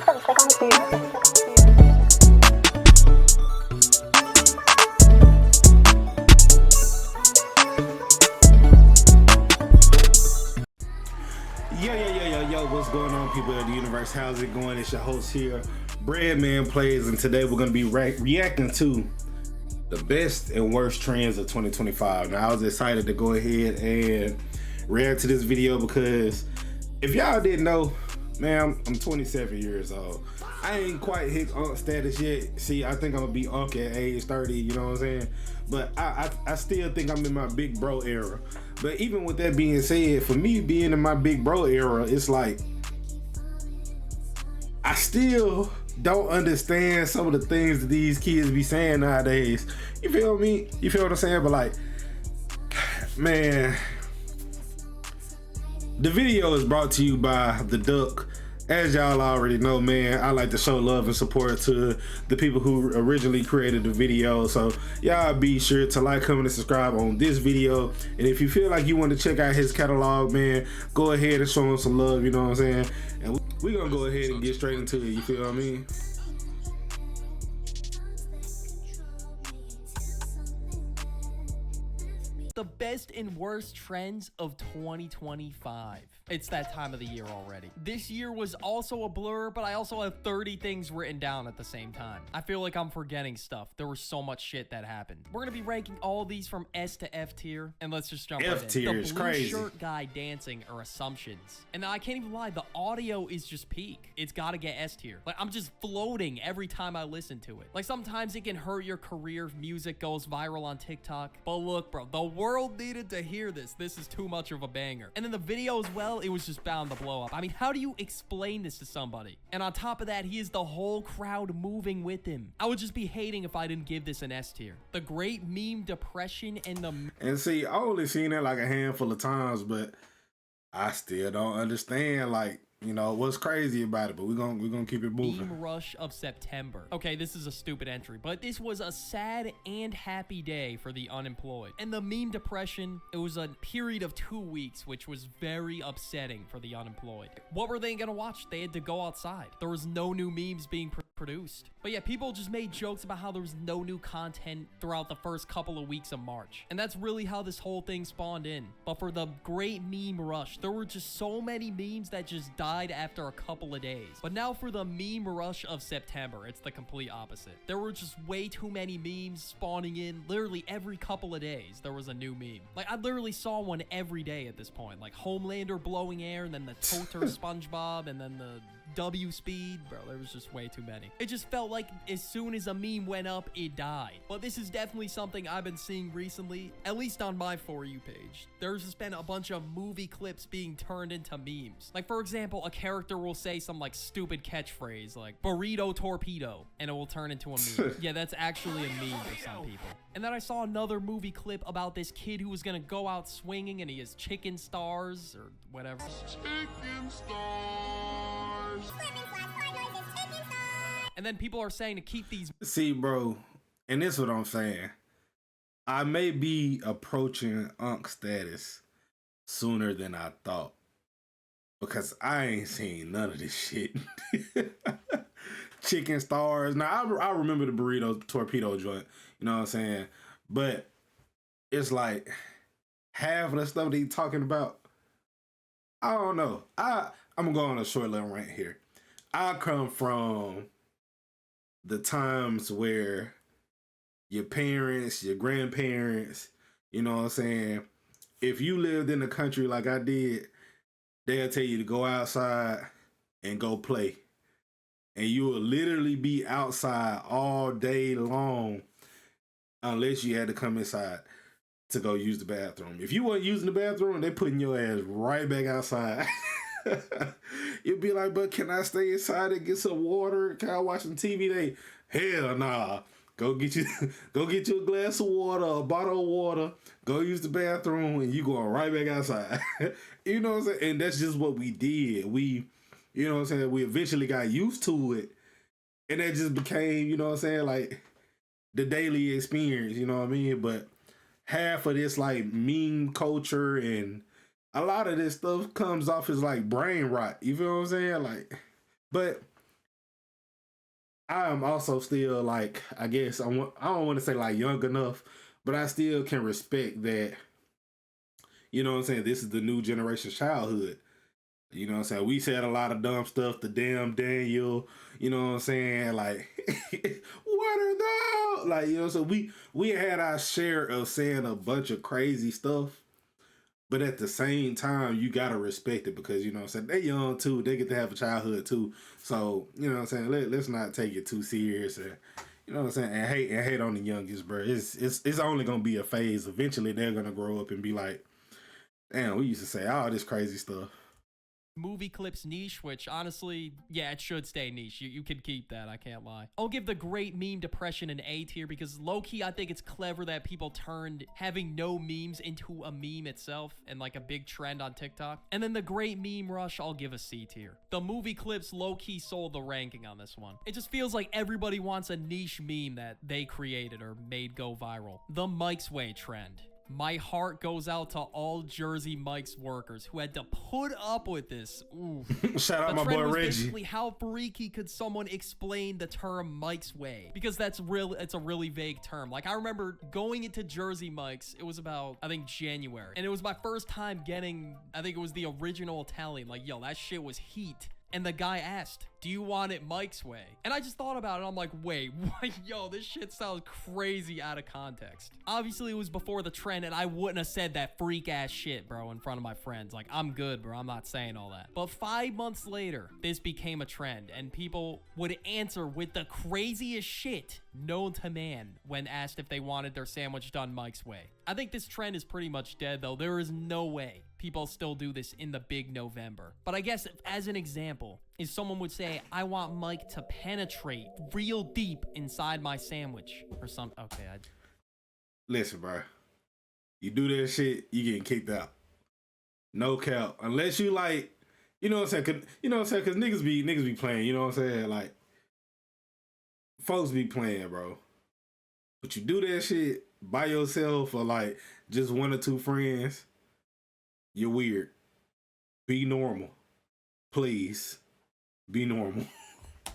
Yo, what's going on, people of the universe? How's it going? It's your host here, Breadman Plays, and today we're going to be reacting to the best and worst trends of 2025. Now, I was excited to go ahead and react to this video because if y'all didn't know, man, I'm 27 years old. I ain't quite hit unk status yet. See, I think I'm gonna be unk at age 30, you know what I'm saying? But I still think I'm in my big bro era. But even with that being said, for me being in my big bro era, it's like I still don't understand some of the things that these kids be saying nowadays. You feel me? You feel what I'm saying? But like, man, the video is brought to you by The Duck. As y'all already know, man, I like to show love and support to the people who originally created the video. So y'all be sure to like, comment, and subscribe on this video. And if you feel like you want to check out his catalog, man, go ahead and show him some love, you know what I'm saying? And we're going to go ahead and get straight into it, you feel what I mean? The best and worst trends of 2025. It's that time of the year already. This year was also a blur, but I also have 30 things written down at the same time. I feel like I'm forgetting stuff. There was so much shit that happened. We're gonna be ranking all these from S to F tier, and let's just jump right in. F tier is crazy. The blue shirt guy dancing are assumptions. And I can't even lie, the audio is just peak. It's gotta get S tier. Like, I'm just floating every time I listen to it. Like, sometimes it can hurt your career if music goes viral on TikTok. But look, bro, the world needed to hear this. This is too much of a banger. And then the video as well, it was just bound to blow up. I mean, how do you explain this to somebody? And on top of that, he is the whole crowd moving with him. I would just be hating if I didn't give this an S tier. The great meme depression and the... And see, I only seen it like a handful of times, but I still don't understand, like, you know, what's crazy about it, but we're gonna keep it moving. Meme rush of September. Okay, this is a stupid entry, but this was a sad and happy day for the unemployed. And the meme depression, it was a period of 2 weeks, which was very upsetting for the unemployed. What were they gonna watch? They had to go outside. There was no new memes being produced. But yeah, people just made jokes about how there was no new content throughout the first couple of weeks of March. And that's really how this whole thing spawned in. But for the great meme rush, there were just so many memes that just died after a couple of days. But now for the meme rush of September, it's the complete opposite. There were just way too many memes spawning in. Literally every couple of days, there was a new meme. Like, I literally saw one every day at this point. Like Homelander blowing air, and then the Toter SpongeBob, and then the W speed. Bro, there was just way too many. It just felt like as soon as a meme went up, it died. But this is definitely something I've been seeing recently, at least on my For You page. There's just been a bunch of movie clips being turned into memes. Like, for example, a character will say some like stupid catchphrase like burrito torpedo, and it will turn into a meme. Yeah, that's actually a meme for some people. And then I saw another movie clip about this kid who was gonna go out swinging, and he has chicken stars or whatever. Chicken stars. And then people are saying to keep these... See, bro, and this is what I'm saying. I may be approaching unk status sooner than I thought, because I ain't seen none of this shit. Chicken stars. Now, I remember the burrito torpedo joint, you know what I'm saying? But it's like half of the stuff that he's talking about, I don't know. I'm gonna go on a short little rant here. I come from the times where your parents, your grandparents, you know what I'm saying, if you lived in the country like I did, they'll tell you to go outside and go play. And you will literally be outside all day long unless you had to come inside to go use the bathroom. If you weren't using the bathroom, they putting your ass right back outside. You'd be like, but can I stay inside and get some water? Can I watch some TV? They, hell nah. Go get you a glass of water, a bottle of water, go use the bathroom, and you going right back outside. You know what I'm saying? And that's just what we did. We, you know what I'm saying, we eventually got used to it. And that just became, you know what I'm saying, like the daily experience, you know what I mean? But half of this like meme culture and a lot of this stuff comes off as like brain rot. You feel what I'm saying? Like, but I am also still like, I guess I don't want to say like young enough, but I still can respect that. You know what I'm saying? This is the new generation childhood. You know what I'm saying? We said a lot of dumb stuff. The damn Daniel. You know what I'm saying? Like, what are those? Like, you know, so we had our share of saying a bunch of crazy stuff. But at the same time, you gotta respect it because you know what I'm saying, they young too. They get to have a childhood too. So, you know what I'm saying, let's not take it too serious and you know what I'm saying, and hate on the youngest, bro. It's only gonna be a phase. Eventually they're gonna grow up and be like, damn, we used to say all this crazy stuff. Movie clips niche, which honestly, yeah, it should stay niche. You can keep that, I can't lie. I'll give the great meme depression an A tier because low-key, I think it's clever that people turned having no memes into a meme itself and like a big trend on TikTok. And then the great meme rush, I'll give a C tier. The movie clips low-key sold the ranking on this one. It just feels like everybody wants a niche meme that they created or made go viral. The Mike's Way trend. My heart goes out to all Jersey Mike's workers who had to put up with this. Ooh. Shout out my boy Reggie. Basically, how freaky could someone explain the term Mike's Way? Because it's a really vague term. Like, I remember going into Jersey Mike's, it was about, I think, January. And it was my first time getting, I think it was the original Italian. Like, yo, that shit was heat. And the guy asked, do you want it Mike's way? And I just thought about it. I'm like, wait, what? Yo, this shit sounds crazy out of context. Obviously, it was before the trend, and I wouldn't have said that freak ass shit, bro, in front of my friends. Like, I'm good, bro. I'm not saying all that. But 5 months later, this became a trend, and people would answer with the craziest shit known to man when asked if they wanted their sandwich done Mike's way. I think this trend is pretty much dead, though. There is no way people still do this in the big November. But I guess as an example, if someone would say, I want Mike to penetrate real deep inside my sandwich or something. Okay, listen, bro. You do that shit, you getting kicked out. No cap. Unless you like, you know what I'm saying? You know what I'm saying? Cause niggas be playing, you know what I'm saying? Like, folks be playing, bro. But you do that shit by yourself or like just one or two friends, you're weird. Be normal. Please. Be normal. I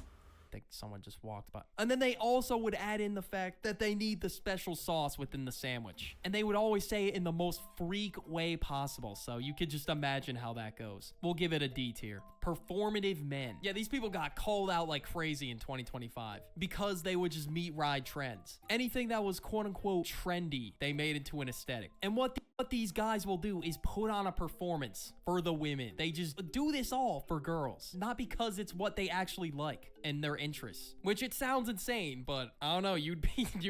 think someone just walked by. And then they also would add in the fact that they need the special sauce within the sandwich. And they would always say it in the most freak way possible. So you could just imagine how that goes. We'll give it a D tier. Performative men. Yeah, these people got called out like crazy in 2025 because they would just meet ride trends. Anything that was quote unquote trendy, they made into an aesthetic. And what these guys will do is put on a performance for the women. They just do this all for girls, not because it's what they actually like and their interests, which it sounds insane, but I don't know, you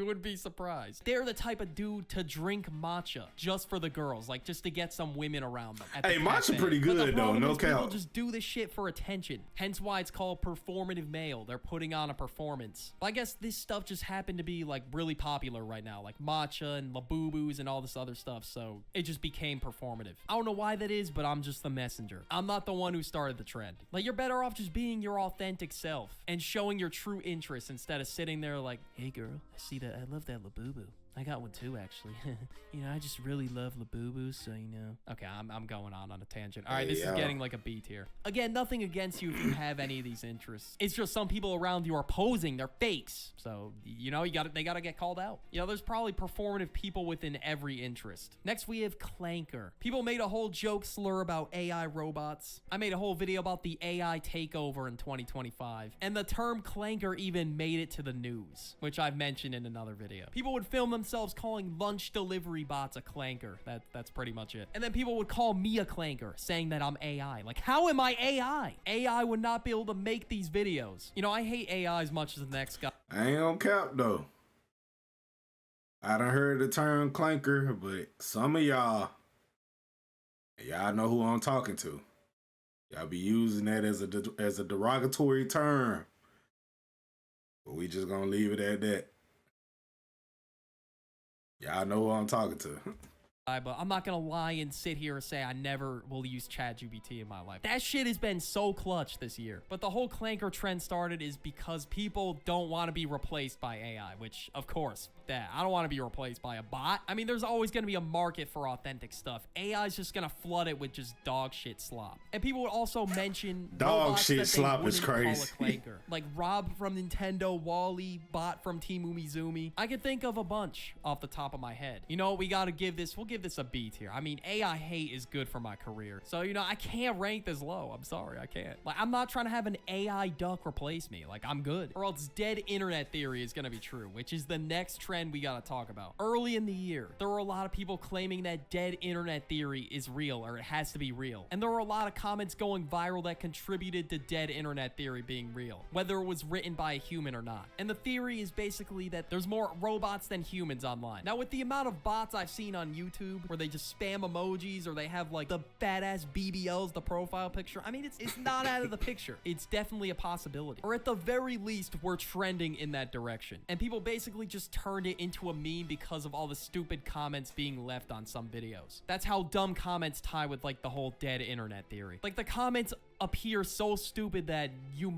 would be surprised. They're the type of dude to drink matcha just for the girls, like just to get some women around them. Hey, matcha pretty good though, no cap. People just do this shit for attention, hence why it's called performative male. They're putting on a performance. But I guess this stuff just happened to be like really popular right now, like matcha and Labubus and all this other stuff, so it just became performative. I don't know why that is, but I'm just the messenger. I'm not the one who started the trend. Like, you're better off just being your authentic self and showing your true interests instead of sitting there like, hey girl, I see that, I love that Labubu. I got one too, actually. You know, I just really love Labubu, so you know. Okay, I'm going on a tangent. All right, this is getting like a B tier. Again, nothing against you if you have any of these interests. It's just some people around you are posing. They're fakes. So, you know, they gotta get called out. You know, there's probably performative people within every interest. Next, we have Clanker. People made a whole joke slur about AI robots. I made a whole video about the AI takeover in 2025. And the term Clanker even made it to the news, which I've mentioned in another video. People would film themselves calling lunch delivery bots a clanker. That's pretty much it. And then people would call me a clanker, saying that I'm AI. Like, how am I AI? AI would not be able to make these videos. You know, I hate AI as much as the next guy. I ain't gonna cap though. I done heard the term clanker, but some of y'all know who I'm talking to. Y'all be using that as a derogatory term. But we just gonna leave it at that. Yeah, I know who I'm talking to. But I'm not gonna lie and sit here and say I never will use ChatGPT in my life. That shit has been so clutch this year. But the whole clanker trend started is because people don't want to be replaced by AI, which, of course, that. I don't want to be replaced by a bot. I mean, there's always going to be a market for authentic stuff. AI is just going to flood it with just dog shit slop. And people would also mention dog shit slop is crazy. Like Rob from Nintendo, Wally, bot from Team Umizoomi. I could think of a bunch off the top of my head. You know, we'll give this a B tier. I mean, AI hate is good for my career. So, you know, I can't rank this low. I'm sorry, I can't. Like, I'm not trying to have an AI duck replace me. Like, I'm good. Or else dead internet theory is gonna be true, which is the next trend we gotta talk about. Early in the year, there were a lot of people claiming that dead internet theory is real, or it has to be real. And there were a lot of comments going viral that contributed to dead internet theory being real, whether it was written by a human or not. And the theory is basically that there's more robots than humans online. Now, with the amount of bots I've seen on YouTube where they just spam emojis or they have like the badass BBLs, the profile picture, I mean, it's not out of the picture. It's definitely a possibility. Or at the very least, we're trending in that direction. And people basically just turned it into a meme because of all the stupid comments being left on some videos. That's how dumb comments tie with like the whole dead internet theory. Like the comments appear so stupid that you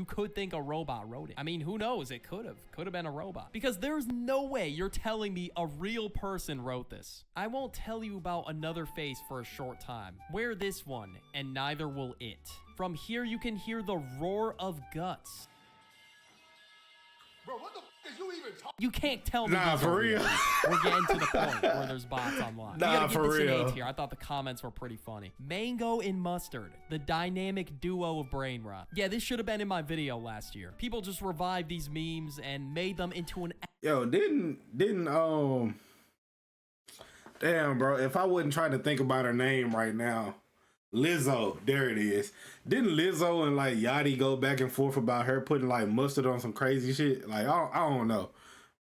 could think a robot wrote it. I mean, who knows? It could have been a robot, because there's no way you're telling me a real person wrote this. I won't tell you about Another Face for a short time. Wear this one, and neither will it. From here, you can hear the roar of guts. Bro, what the f is you even talking? You can't tell me. Nah, for real. We're getting to the point where there's bots online. Nah, for real. Here. I thought the comments were pretty funny. Mango and Mustard, the dynamic duo of brain rot. Yeah, this should have been in my video last year. People just revived these memes and made them into an... Yo, damn, bro, if I wasn't trying to think about her name right now, Lizzo, there it is. Didn't Lizzo and like Yachty go back and forth about her putting like mustard on some crazy shit? Like, I don't know,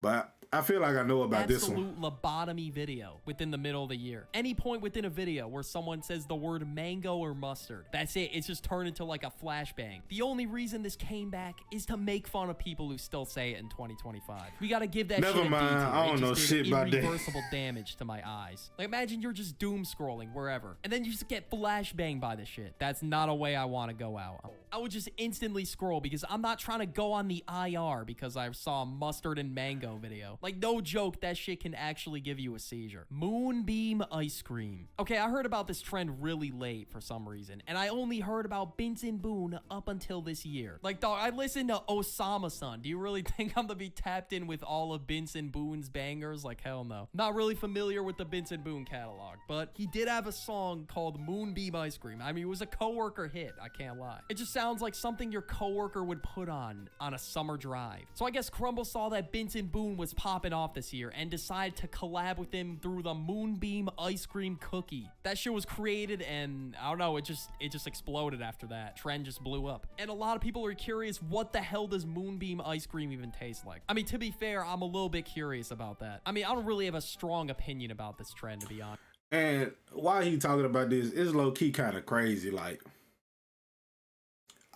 but I feel like I know about this one. Absolute lobotomy video within the middle of the year. Any point within a video where someone says the word mango or mustard, that's it. It's just turned into like a flashbang. The only reason this came back is to make fun of people who still say it in 2025. We gotta give that Never shit mind. a D tier. I don't know shit about that. Irreversible damage to my eyes. Like, imagine you're just doom scrolling wherever, and then you just get flashbanged by this shit. That's not a way I want to go out. I would just instantly scroll because I'm not trying to go on the IR because I saw a mustard and mango video. Like, no joke, that shit can actually give you a seizure. Moonbeam ice cream. Okay, I heard about this trend really late for some reason, and I only heard about Benson Boone up until this year. Like, dog, I listened to Osama-san. Do you really think I'm gonna be tapped in with all of Benson Boone's bangers? Like, hell no. Not really familiar with the Benson Boone catalog, but he did have a song called Moonbeam Ice Cream. I mean, it was a coworker hit, I can't lie. It just sounds like something your coworker would put on a summer drive. So I guess Crumble saw that Benson Boone was popping off this year and decided to collab with him through the Moonbeam Ice Cream cookie. That shit was created, and I don't know, it just exploded after that. Trend just blew up. And a lot of people are curious, what the hell does Moonbeam ice cream even taste like? I mean, to be fair, I'm a little bit curious about that. I mean, I don't really have a strong opinion about this trend, to be honest. And while he talking about this, it's low-key kind of crazy. Like,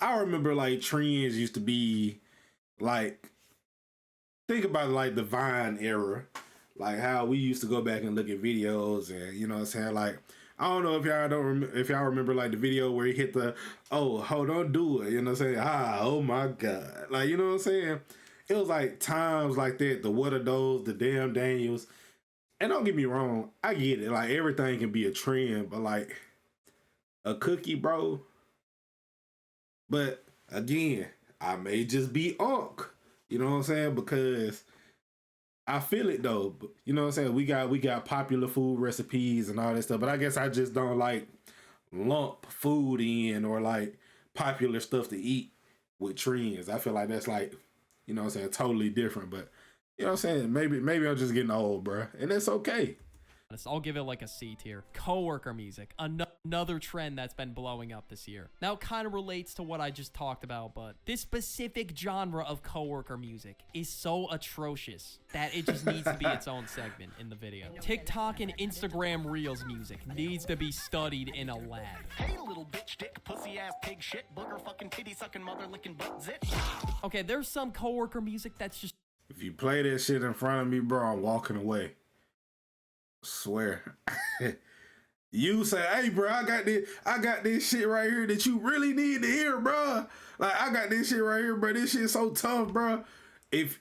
I remember like trends used to be like, think about like the Vine era, like how we used to go back and look at videos, and you know what I'm saying, like, I don't know if y'all remember like the video where he hit the, oh, don't do it, you know what I'm saying, oh my god, like, you know what I'm saying. It was like times like that, the what are those, the damn Daniels. And don't get me wrong, I get it, like everything can be a trend, but like a cookie, bro. But again, I may just be unk. You know what I'm saying? Because I feel it though. You know what I'm saying? We got popular food recipes and all that stuff. But I guess I just don't like lump food in or like popular stuff to eat with trends. I feel like that's like, you know what I'm saying, totally different. But you know what I'm saying? Maybe I'm just getting old, bro. And it's okay. I'll give it like a C tier. Coworker music, another trend that's been blowing up this year. Now it kind of relates to what I just talked about, but this specific genre of coworker music is so atrocious that it just needs to be its own segment in the video. TikTok and Instagram Reels music needs to be studied in a lab. Hey, little bitch, dick, pussy ass, pig shit, booger fucking titty sucking, mother licking butt zit. Okay, there's some coworker music that's just... If you play that shit in front of me, bro, I'm walking away. Swear. You say, hey bro, I got this shit right here that you really need to hear, bro. Like, I got this shit right here, bro. This shit so tough, bro. If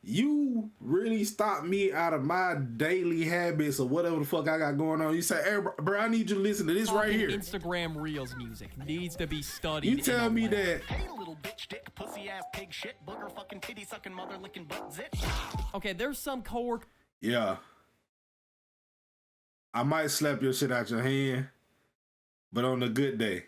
you really stopped me out of my daily habits or whatever the fuck I got going on. You say, hey, bro, I need you to listen to this right Fucking here. Instagram Reels music needs to be studied. You tell me that. Hey, little bitch, dick, pussy ass, pig shit, booger, fucking titty sucking, mother licking, butt zit. Okay, there's some coworker. Yeah. I might slap your shit out your hand, but on a good day.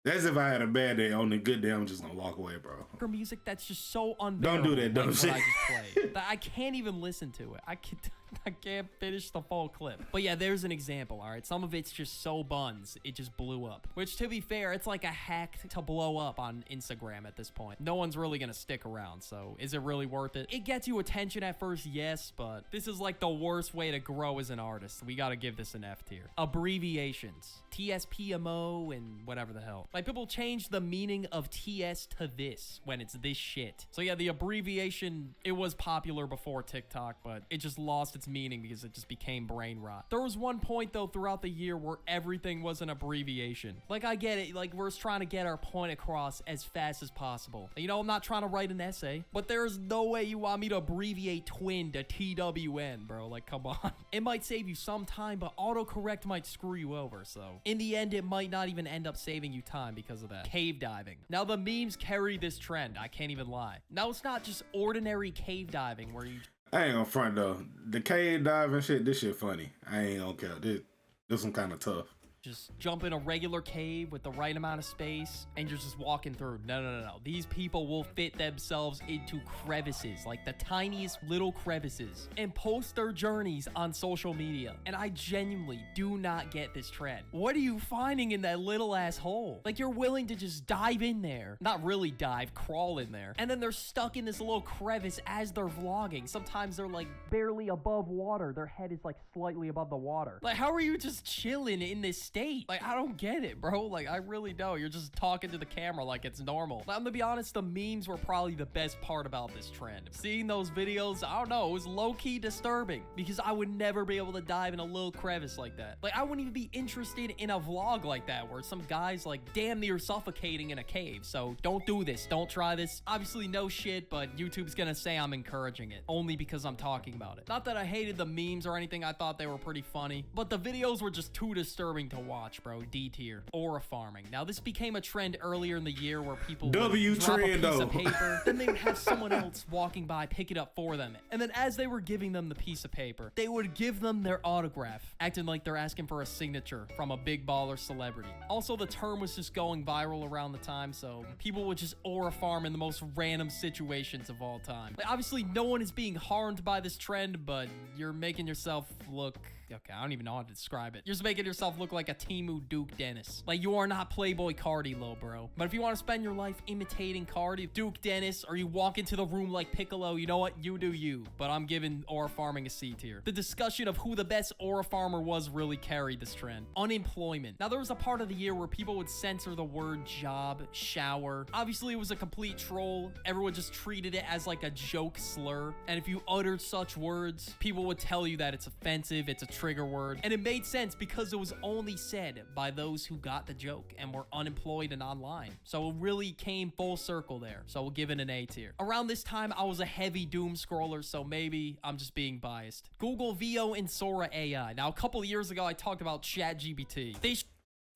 That's if I had a bad day. On a good day, I'm just gonna walk away, bro. Music that's just so unbearable. Don't do that dumb like shit. what I just played. That I can't even listen to it. I can't finish the full clip. But yeah, there's an example, all right? Some of it's just so buns, it just blew up. Which, to be fair, it's like a hack to blow up on Instagram at this point. No one's really gonna stick around, so is it really worth it? It gets you attention at first, yes, but this is like the worst way to grow as an artist. We gotta give this an F tier. Abbreviations. TSPMO and whatever the hell. Like, people change the meaning of TS to this when it's this shit. So yeah, the abbreviation, it was popular before TikTok, but it just lost its meaning because it just became brain rot. There was one point though throughout the year where everything was an abbreviation. Like, I get it, like, we're just trying to get our point across as fast as possible. You know, I'm not trying to write an essay, but there's no way you want me to abbreviate twin to TWN, bro. Like, come on. It might save you some time, but autocorrect might screw you over, so in the end, it might not even end up saving you time because of that. Cave diving. Now, the memes carry this trend, I can't even lie. Now, it's not just ordinary cave diving where you... I ain't gonna front though. The cave diving shit, this shit funny. I ain't gonna care. This one kind of tough. Just jump in a regular cave with the right amount of space and you're just walking through. No. These people will fit themselves into crevices, like the tiniest little crevices, and post their journeys on social media. And I genuinely do not get this trend. What are you finding in that little ass hole? Like, you're willing to just dive in there. Not really dive, crawl in there. And then they're stuck in this little crevice as they're vlogging. Sometimes they're like barely above water. Their head is like slightly above the water. Like, how are you just chilling in this state? Like, I don't get it, bro. Like, I really don't. You're just talking to the camera like it's normal. I'm gonna be honest, the memes were probably the best part about this trend. Seeing those videos, I don't know, it was low-key disturbing because I would never be able to dive in a little crevice like that. Like, I wouldn't even be interested in a vlog like that where some guy's like damn near suffocating in a cave. So don't do this. Don't try this. Obviously, no shit, but YouTube's gonna say I'm encouraging it only because I'm talking about it. Not that I hated the memes or anything. I thought they were pretty funny, but the videos were just too disturbing to watch, bro. D tier. Aura farming. Now, this became a trend earlier in the year where people would drop a piece of paper, then they would have someone else walking by pick it up for them, and then as they were giving them the piece of paper, they would give them their autograph, acting like they're asking for a signature from a big baller celebrity. Also, the term was just going viral around the time, so people would just aura farm in the most random situations of all time. Like, obviously, no one is being harmed by this trend, but you're making yourself look... Okay, I don't even know how to describe it. You're just making yourself look like a Temu Duke Dennis. Like, you are not Playboy Cardi, lil bro. But if you want to spend your life imitating Cardi, Duke Dennis, or you walk into the room like Piccolo, you know what? You do you. But I'm giving aura farming a C tier. The discussion of who the best aura farmer was really carried this trend. Unemployment. Now, there was a part of the year where people would censor the word job, shower. Obviously, it was a complete troll. Everyone just treated it as like a joke slur. And if you uttered such words, people would tell you that it's offensive, it's a trigger word, and it made sense because it was only said by those who got the joke and were unemployed and online. So it really came full circle there. So we'll give it an A tier. Around this time, I was a heavy doom scroller, so maybe I'm just being biased. Google VO and Sora AI. Now, a couple of years ago, I talked about ChatGPT.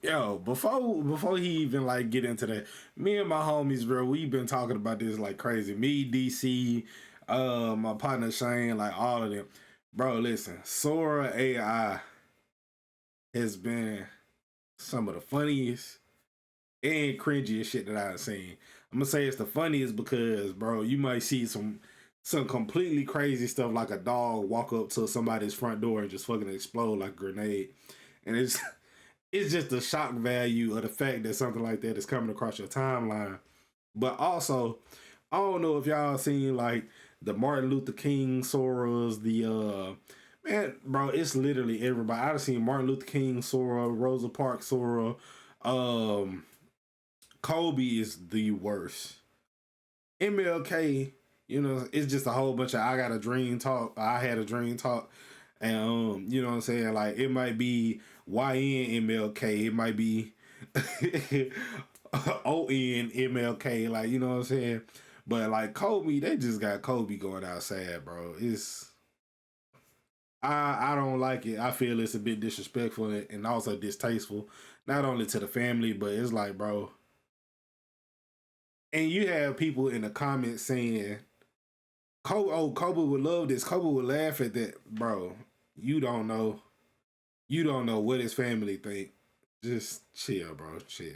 Yo, before he even like get into that, me and my homies, bro, we've been talking about this like crazy. Me, DC, my partner Shane, like all of them. Bro, listen, Sora AI has been some of the funniest and cringiest shit that I've seen. I'm gonna say it's the funniest because, bro, you might see some completely crazy stuff like a dog walk up to somebody's front door and just fucking explode like a grenade. And it's just the shock value of the fact that something like that is coming across your timeline. But also, I don't know if y'all seen like the Martin Luther King Soras, man, bro, it's literally everybody. I've seen Martin Luther King Sora, Rosa Parks Sora. Kobe is the worst. MLK, you know, it's just a whole bunch of I had a dream talk. And, you know what I'm saying? Like, it might be YN MLK. It might be ON MLK. Like, you know what I'm saying? But like Kobe, they just got Kobe going out sad, bro. I don't like it. I feel it's a bit disrespectful and also distasteful, not only to the family, but it's like, bro. And you have people in the comments saying, Kobe would love this. Kobe would laugh at that, bro. You don't know. You don't know what his family think. Just chill, bro. Chill.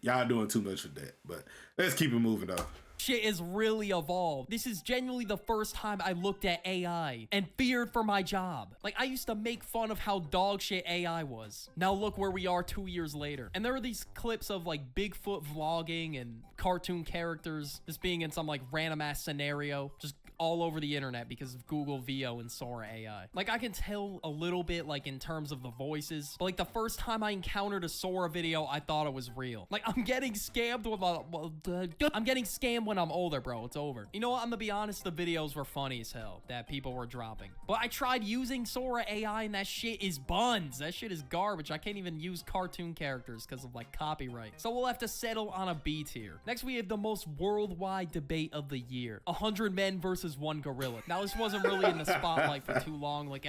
Y'all doing too much with that. But let's keep it moving, though. Shit is really evolved. This is genuinely the first time I looked at AI and feared for my job. Like, I used to make fun of how dog shit AI was. Now look where we are 2 years later. And there are these clips of like Bigfoot vlogging and cartoon characters just being in some like random ass scenario, just all over the internet because of Google VO and Sora AI. Like, I can tell a little bit like in terms of the voices, but like the first time I encountered a Sora video, I thought it was real. Like, I'm getting scammed when I'm older, bro. It's over. You know what? I'm gonna be honest, the videos were funny as hell that people were dropping. But I tried using Sora AI and that shit is buns. That shit is garbage. I can't even use cartoon characters because of like copyright. So we'll have to settle on a B tier. Next, we have the most worldwide debate of the year. 100 men versus 1 gorilla. Now, this wasn't really in the spotlight for too long. Like,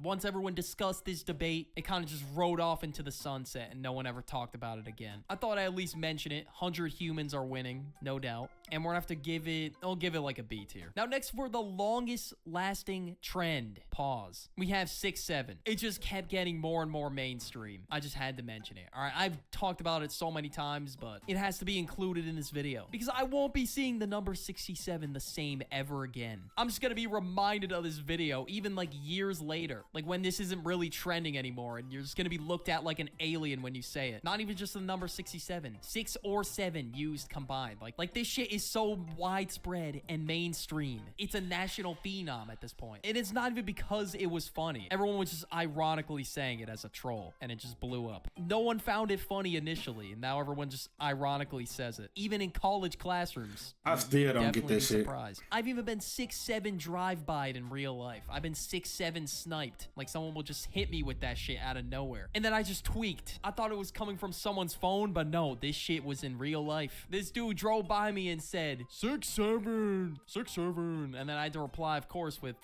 once everyone discussed this debate, it kind of just rode off into the sunset and no one ever talked about it again. I thought I'd at least mention it. 100 humans are winning, no doubt. And we're gonna have to I'll give it like a B tier. Now, next for the longest lasting trend, pause. We have 6-7. It just kept getting more and more mainstream. I just had to mention it. All right, I've talked about it so many times, but it has to be included in this video because I won't be seeing the number 67 the same ever again. I'm just gonna be reminded of this video even like years later, like when this isn't really trending anymore and you're just gonna be looked at like an alien when you say it. Not even just the number 67, 6 or 7 used combined. Like this shit is so widespread and mainstream. It's a national phenom at this point. And it's not even because it was funny. Everyone was just ironically saying it as a troll and it just blew up. No one found it funny initially and now everyone just ironically says it. Even in college classrooms. I still don't get this shit. I've even been 6-7 drive-by'd in real life. I've been 6-7 sniped. Like, someone will just hit me with that shit out of nowhere. And then I just tweaked. I thought it was coming from someone's phone, but no, this shit was in real life. This dude drove by me and said, 6-7, 6-7. And then I had to reply, of course, with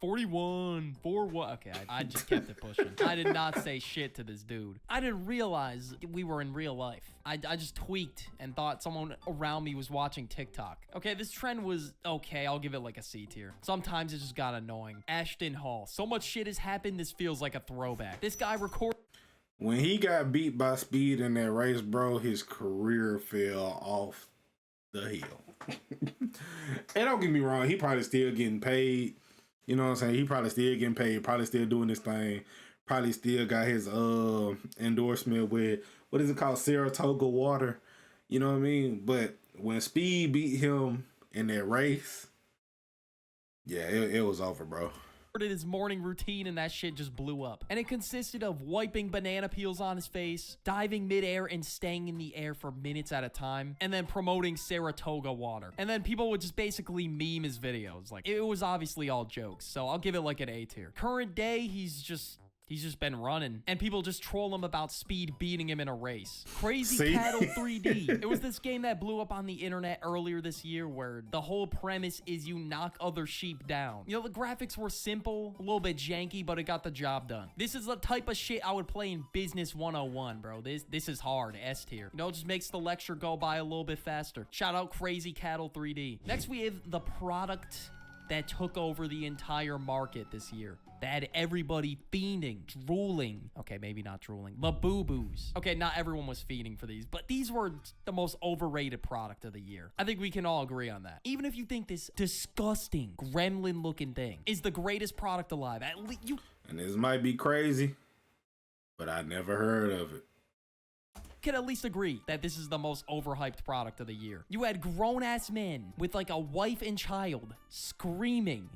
41, 4-1. Okay, I just kept it pushing. I did not say shit to this dude. I didn't realize we were in real life. I just tweaked and thought someone around me was watching TikTok. Okay, this trend was okay. I'll give it like a C tier. Sometimes it just got annoying. Ashton Hall. So much shit has happened, this feels like a throwback. This guy when he got beat by Speed in that race, bro, his career fell off the hill. And don't get me wrong, he probably still getting paid. You know what I'm saying? He probably still getting paid, probably still doing this thing, probably still got his endorsement with, what is it called? Saratoga Water. You know what I mean? But when Speed beat him in that race, yeah, it was over, bro. His morning routine and that shit just blew up. And it consisted of wiping banana peels on his face, diving midair and staying in the air for minutes at a time, and then promoting Saratoga Water. And then people would just basically meme his videos. Like, it was obviously all jokes, so I'll give it like an A tier. Current day, he's just been running, and people just troll him about Speed beating him in a race. Crazy Cattle 3D. It was this game that blew up on the internet earlier this year where the whole premise is you knock other sheep down. You know, the graphics were simple, a little bit janky, but it got the job done. This is the type of shit I would play in Business 101, bro. This is hard, S tier. You know, it just makes the lecture go by a little bit faster. Shout out Crazy Cattle 3D. Next, we have the product that took over the entire market this year. That had everybody fiending, drooling. Okay, maybe not drooling. Labubu's. Okay, not everyone was fiending for these, but these were the most overrated product of the year. I think we can all agree on that. Even if you think this disgusting, gremlin-looking thing is the greatest product alive, at least you... And this might be crazy, but I never heard of it. Can at least agree that this is the most overhyped product of the year. You had grown-ass men with like a wife and child screaming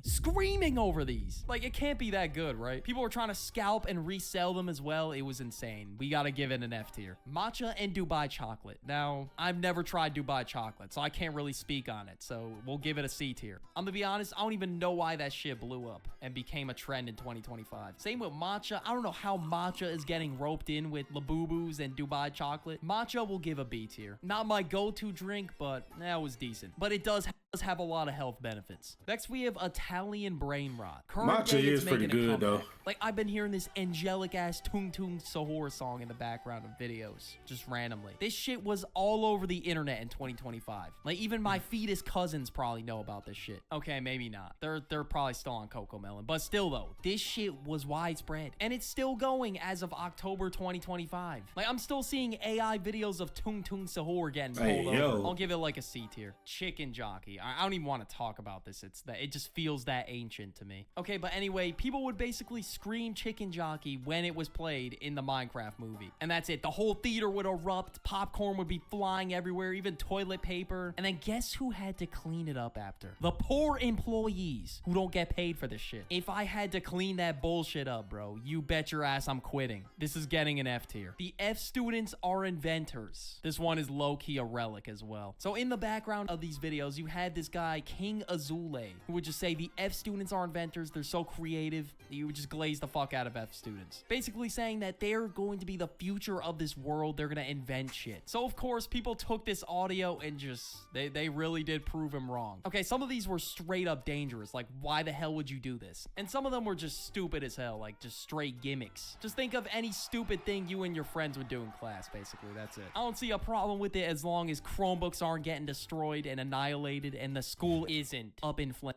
over these. Like, it can't be that good, right? People were trying to scalp and resell them as well. It was insane. We gotta give it an F tier. Matcha and Dubai chocolate. Now, I've never tried Dubai chocolate, so I can't really speak on it. So we'll give it a C tier. I'm gonna be honest, I don't even know why that shit blew up and became a trend in 2025. Same with matcha. I don't know how matcha is getting roped in with Labubu's and Dubai chocolate. chocolate, matcha will give a B tier. Not my go-to drink, but that was decent. But it does have a lot of health benefits. Next, we have Italian brain rot. Current Matcha day, it's is pretty making a good, though. comeback. Like, I've been hearing this angelic-ass Tung Tung Sahur song in the background of videos, just randomly. This shit was all over the internet in 2025. Like, even my fetus cousins probably know about this shit. Okay, maybe not. They're probably still on Coco Melon. But still, though, this shit was widespread. And it's still going as of October 2025. Like, I'm still seeing AI videos of Tung Tung Sahur getting pulled over. I'll give it like a C tier. Chicken Jockey. I don't even want to talk about this. It just feels that ancient to me. Okay, but anyway, people would basically scream Chicken Jockey when it was played in the Minecraft movie. And that's it. The whole theater would erupt. Popcorn would be flying everywhere, even toilet paper. And then guess who had to clean it up after? The poor employees who don't get paid for this shit. If I had to clean that bullshit up, bro, you bet your ass I'm quitting. This is getting an F tier. The F students are inventors. This one is low-key a relic as well. So in the background of these videos, you had this guy, King Azule, who would just say the F students are inventors. They're so creative. You would just glaze the fuck out of F students. Basically saying that they're going to be the future of this world. They're going to invent shit. So of course, people took this audio and just, they really did prove him wrong. Okay, some of these were straight up dangerous. Like, why the hell would you do this? And some of them were just stupid as hell, like just straight gimmicks. Just think of any stupid thing you and your friends would do in class, basically. That's it. I don't see a problem with it as long as Chromebooks aren't getting destroyed and annihilated and the school isn't up in flames.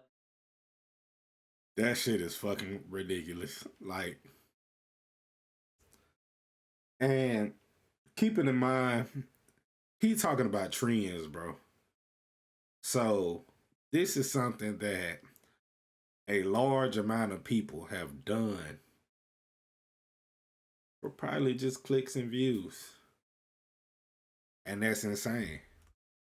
That shit is fucking ridiculous. Like, and keeping in mind, he talking about trends, bro. So this is something that a large amount of people have done for probably just clicks and views. And that's insane.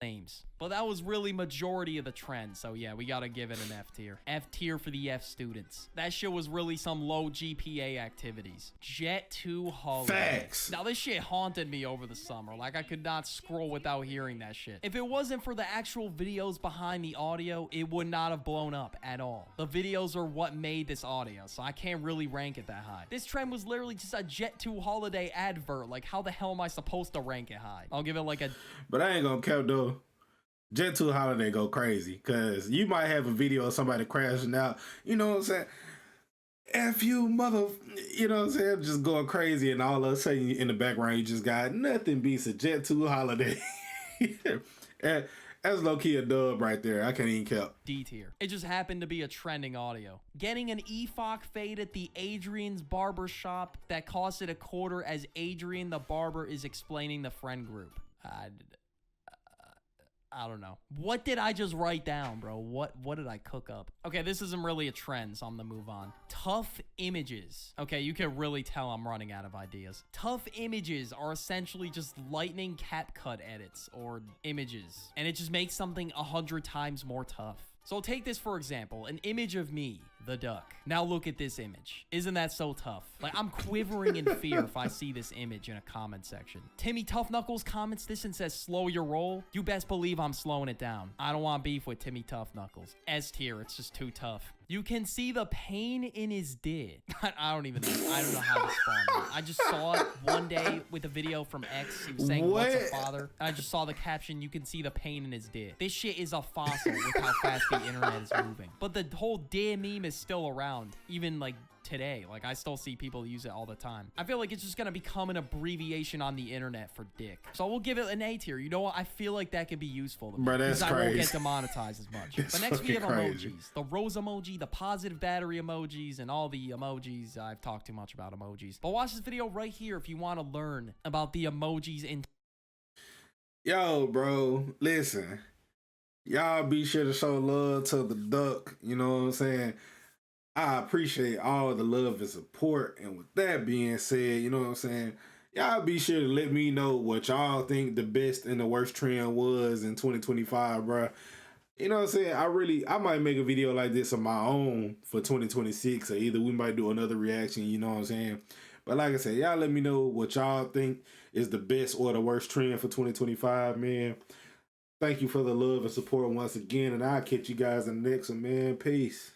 Names. But that was really majority of the trend. So yeah, we gotta give it an F tier. F tier for the F students. That shit was really some low GPA activities. Jet 2 Holiday. Facts. Now this shit haunted me over the summer. Like I could not scroll without hearing that shit. If it wasn't for the actual videos behind the audio, it would not have blown up at all. The videos are what made this audio, so I can't really rank it that high. This trend was literally just a Jet 2 Holiday advert. Like how the hell am I supposed to rank it high? I'll give it like a... But I ain't gonna count though. Jet 2 Holiday go crazy because you might have a video of somebody crashing out, you know what I'm saying? F you mother, you know what I'm saying? Just going crazy, and all of a sudden in the background you just got nothing beats a Jet 2 Holiday. And that's low-key a dub right there. I can't even count. D tier. It just happened to be a trending audio. Getting an EFOC fade at the Adrian's barber shop that costed $0.25 as Adrian the barber is explaining the friend group. I don't know. What did I just write down, bro? What did I cook up? Okay, this isn't really a trend, so I'm gonna move on. Tough images. Okay, you can really tell I'm running out of ideas. Tough images are essentially just lightning CapCut edits or images, and it just makes something 100 times more tough. So take this for example, an image of me, the duck. Now look at this image. Isn't that so tough? Like I'm quivering in fear if I see this image in a comment section. Timmy Tough Knuckles comments this and says, slow your roll. You best believe I'm slowing it down. I don't want beef with Timmy Tough Knuckles. S tier, it's just too tough. You can see the pain in his dick. I don't even know. I don't know how to spawn it. I just saw it one day with a video from X. He was saying, what's a father? And I just saw the caption, you can see the pain in his dick. This shit is a fossil with how fast the internet is moving. But the whole dick meme is still around, even like today. Like I still see people use it all the time. I feel like it's just gonna become an abbreviation on the internet for dick. So we'll give it an A tier. You know what? I feel like that could be useful. Bro, that's crazy. I won't get demonetized as much. But next we have crazy. emojis. The rose emoji, the positive battery emojis, and all the emojis. I've talked too much about emojis. But watch this video right here if you want to learn about the emojis in... Yo, bro, listen. Y'all be sure to show love to the duck. You know what I'm saying? I appreciate all the love and support. And with that being said, you know what I'm saying? Y'all be sure to let me know what y'all think the best and the worst trend was in 2025, bro. You know what I'm saying? I might make a video like this of my own for 2026, or either we might do another reaction, you know what I'm saying? But like I said, y'all let me know what y'all think is the best or the worst trend for 2025, man. Thank you for the love and support once again, and I'll catch you guys in the next one, man. Peace.